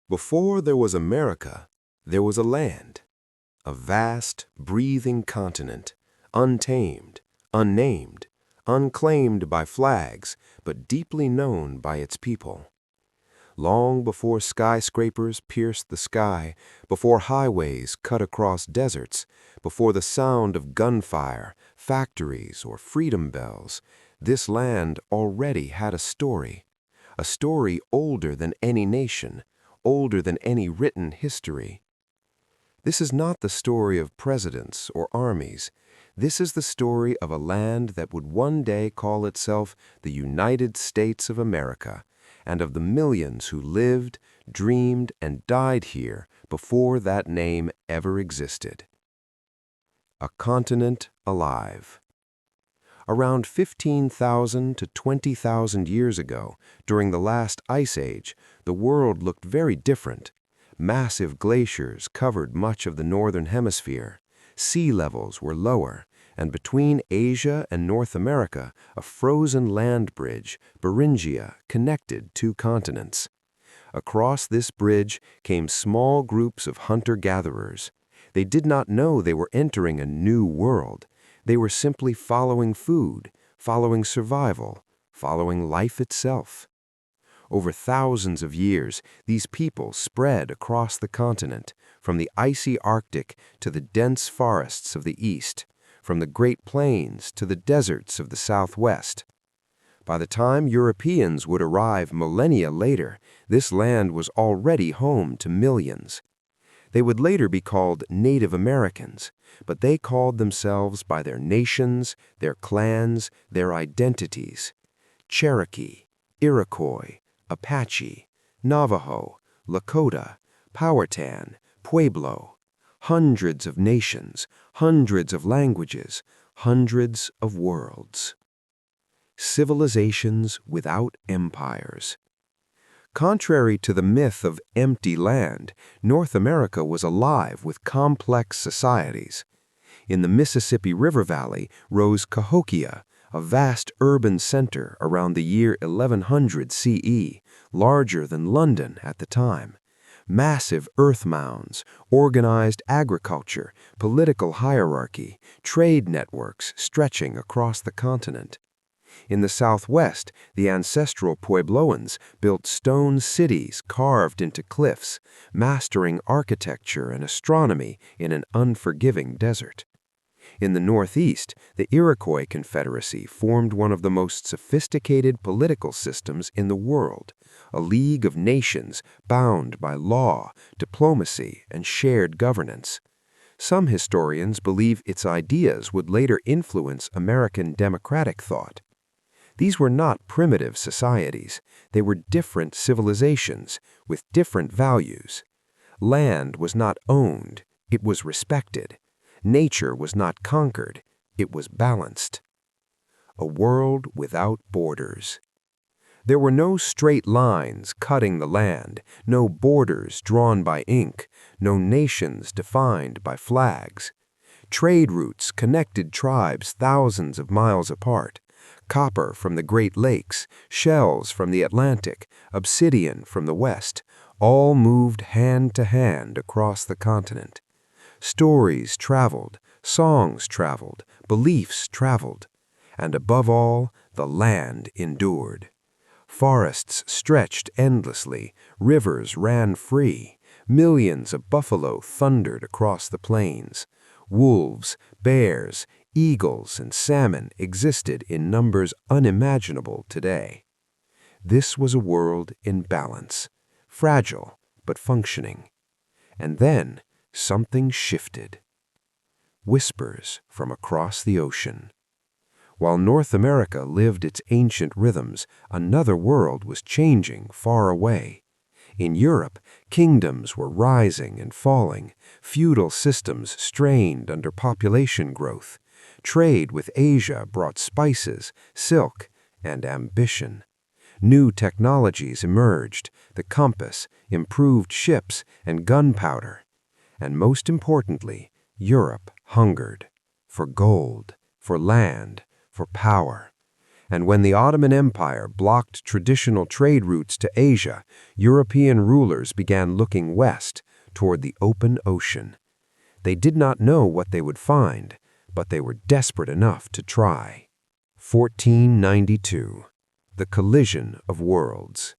Before there was America, there was a land, a vast, breathing continent, untamed, unnamed, unclaimed by flags, but deeply known by its people. Long before skyscrapers pierced the sky, before highways cut across deserts, before the sound of gunfire, factories, or freedom bells, this land already had a story older than any nation, older than any written history. This is not the story of presidents or armies. This is the story of a land that would one day call itself the United States of America, and of the millions who lived, dreamed, and died here before that name ever existed. A continent alive. Around 15,000 to 20,000 years ago, during the last ice age, the world looked very different. Massive glaciers covered much of the northern hemisphere. Sea levels were lower, and between Asia and North America, a frozen land bridge, Beringia, connected two continents. Across this bridge came small groups of hunter-gatherers. They did not know they were entering a new world. They were simply following food, following survival, following life itself. Over thousands of years, these people spread across the continent, from the icy Arctic to the dense forests of the east, from the Great Plains to the deserts of the southwest. By the time Europeans would arrive millennia later, this land was already home to millions. They would later be called Native Americans, but they called themselves by their nations, their clans, their identities. Cherokee, Iroquois, Apache, Navajo, Lakota, Powhatan, Pueblo. Hundreds of nations, hundreds of languages, hundreds of worlds. Civilizations without empires. Contrary to the myth of empty land, North America was alive with complex societies. In the Mississippi River Valley rose Cahokia, a vast urban center around the year 1100 CE, larger than London at the time. Massive earth mounds, organized agriculture, political hierarchy, trade networks stretching across the continent. In the southwest, the ancestral Puebloans built stone cities carved into cliffs, mastering architecture and astronomy in an unforgiving desert. In the northeast, the Iroquois Confederacy formed one of the most sophisticated political systems in the world, a league of nations bound by law, diplomacy, and shared governance. Some historians believe its ideas would later influence American democratic thought. These were not primitive societies. They were different civilizations with different values. Land was not owned, it was respected. Nature was not conquered, it was balanced. A world without borders. There were no straight lines cutting the land, no borders drawn by ink, no nations defined by flags. Trade routes connected tribes thousands of miles apart. Copper from the Great Lakes, shells from the Atlantic, obsidian from the West, all moved hand to hand across the continent. Stories traveled, songs traveled, beliefs traveled, and above all, the land endured. Forests stretched endlessly, rivers ran free, millions of buffalo thundered across the plains. Wolves, bears, eagles, and salmon existed in numbers unimaginable today. This was a world in balance, fragile but functioning. And then something shifted. Whispers from across the ocean. While North America lived its ancient rhythms, another world was changing far away. In Europe, kingdoms were rising and falling, feudal systems strained under population growth. Trade with Asia brought spices, silk, and ambition. New technologies emerged, the compass, improved ships, and gunpowder. And most importantly, Europe hungered for gold, for land, for power. And when the Ottoman Empire blocked traditional trade routes to Asia, European rulers began looking west, toward the open ocean. They did not know what they would find, but they were desperate enough to try. 1492. The Collision of Worlds.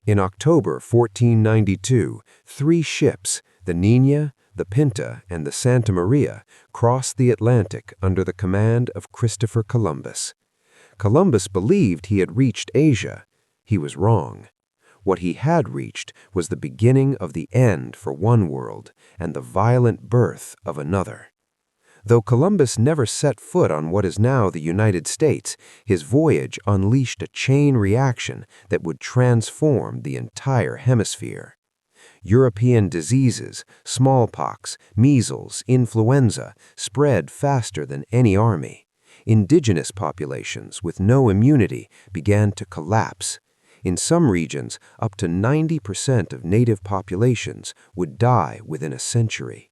In October 1492, 3 ships, the Niña, the Pinta, and the Santa Maria, crossed the Atlantic under the command of Christopher Columbus. Columbus believed he had reached Asia. He was wrong. What he had reached was the beginning of the end for one world and the violent birth of another. Though Columbus never set foot on what is now the United States, his voyage unleashed a chain reaction that would transform the entire hemisphere. European diseases, smallpox, measles, influenza, spread faster than any army. Indigenous populations with no immunity began to collapse. In some regions, up to 90% of native populations would die within a century.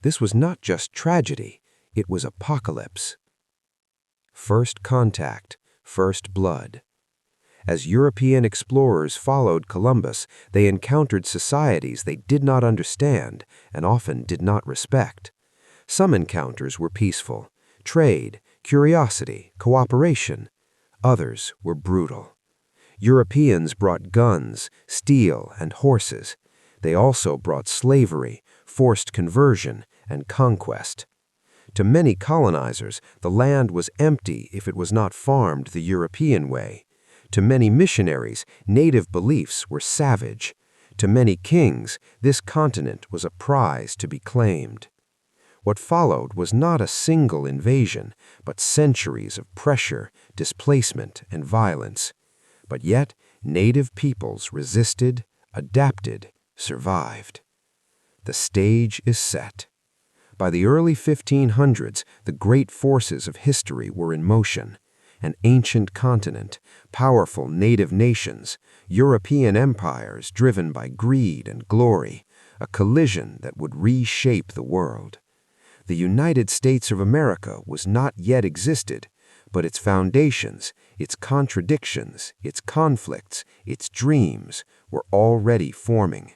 This was not just tragedy, it was apocalypse. First contact, first blood. As European explorers followed Columbus, they encountered societies they did not understand and often did not respect. Some encounters were peaceful: trade, curiosity, cooperation. Others were brutal. Europeans brought guns, steel, and horses. They also brought slavery, forced conversion, and conquest. To many colonizers, the land was empty if it was not farmed the European way. To many missionaries, native beliefs were savage. To many kings, this continent was a prize to be claimed. What followed was not a single invasion, but centuries of pressure, displacement, and violence. But yet, native peoples resisted, adapted, survived. The stage is set. By the early 1500s, the great forces of history were in motion. An ancient continent, powerful native nations, European empires driven by greed and glory, a collision that would reshape the world. The United States of America was not yet existed, but its foundations, its contradictions, its conflicts, its dreams were already forming.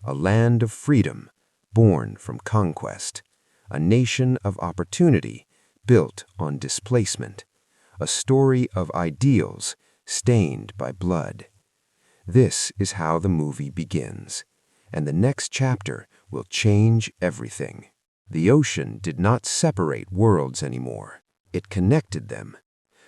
A land of freedom, born from conquest. A nation of opportunity, built on displacement. A story of ideals, stained by blood. This is how the movie begins, and the next chapter will change everything. The ocean did not separate worlds anymore. It connected them.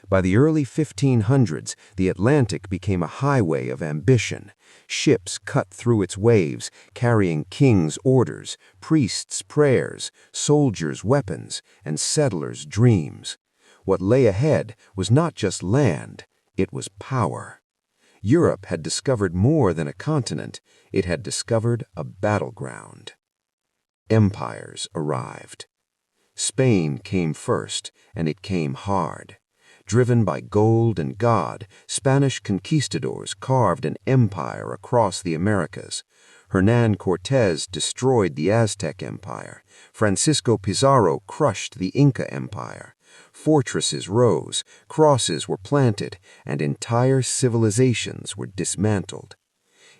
By the early 1500s, the Atlantic became a highway of ambition. Ships cut through its waves, carrying kings' orders, priests' prayers, soldiers' weapons, and settlers' dreams. What lay ahead was not just land, it was power. Europe had discovered more than a continent, it had discovered a battleground. Empires arrived. Spain came first, and it came hard. Driven by gold and God, Spanish conquistadors carved an empire across the Americas. Hernán Cortés destroyed the Aztec Empire. Francisco Pizarro crushed the Inca Empire. Fortresses rose, crosses were planted, and entire civilizations were dismantled.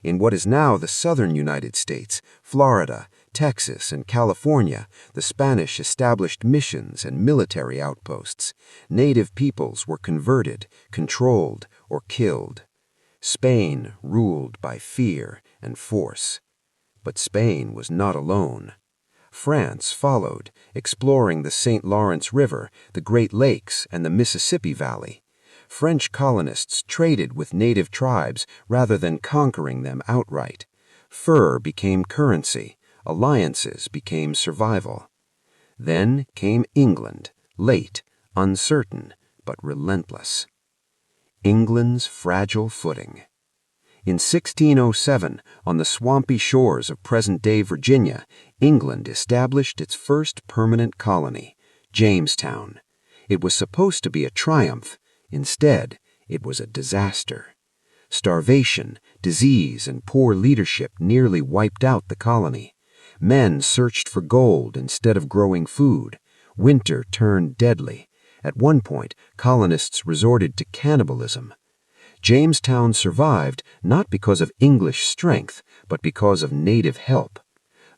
In what is now the southern United States, Florida, Texas, and California, the Spanish established missions and military outposts. Native peoples were converted, controlled, or killed. Spain ruled by fear and force. But Spain was not alone. France followed, exploring the St. Lawrence River, the Great Lakes, and the Mississippi Valley. French colonists traded with native tribes rather than conquering them outright. Fur became currency. Alliances became survival. Then came England, late, uncertain, but relentless. England's fragile footing. In 1607, on the swampy shores of present-day Virginia, England established its first permanent colony, Jamestown. It was supposed to be a triumph. Instead, it was a disaster. Starvation, disease, and poor leadership nearly wiped out the colony. Men searched for gold instead of growing food. Winter turned deadly. At one point, colonists resorted to cannibalism. Jamestown survived not because of English strength, but because of native help.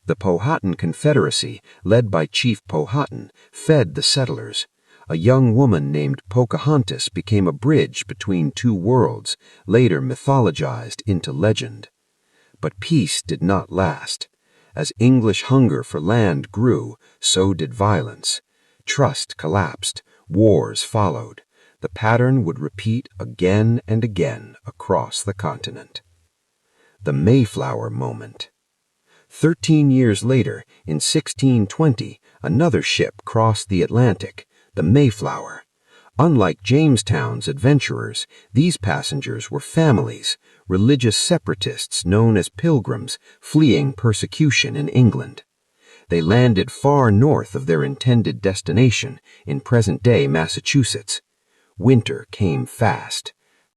The Powhatan Confederacy, led by Chief Powhatan, fed the settlers. A young woman named Pocahontas became a bridge between two worlds, later mythologized into legend. But peace did not last. As English hunger for land grew, so did violence. Trust collapsed. Wars followed. The pattern would repeat again and again across the continent. The Mayflower Moment. 13 years later, in 1620, another ship crossed the Atlantic, the Mayflower. Unlike Jamestown's adventurers, these passengers were families, religious separatists known as pilgrims fleeing persecution in England. They landed far north of their intended destination in present-day Massachusetts. Winter came fast.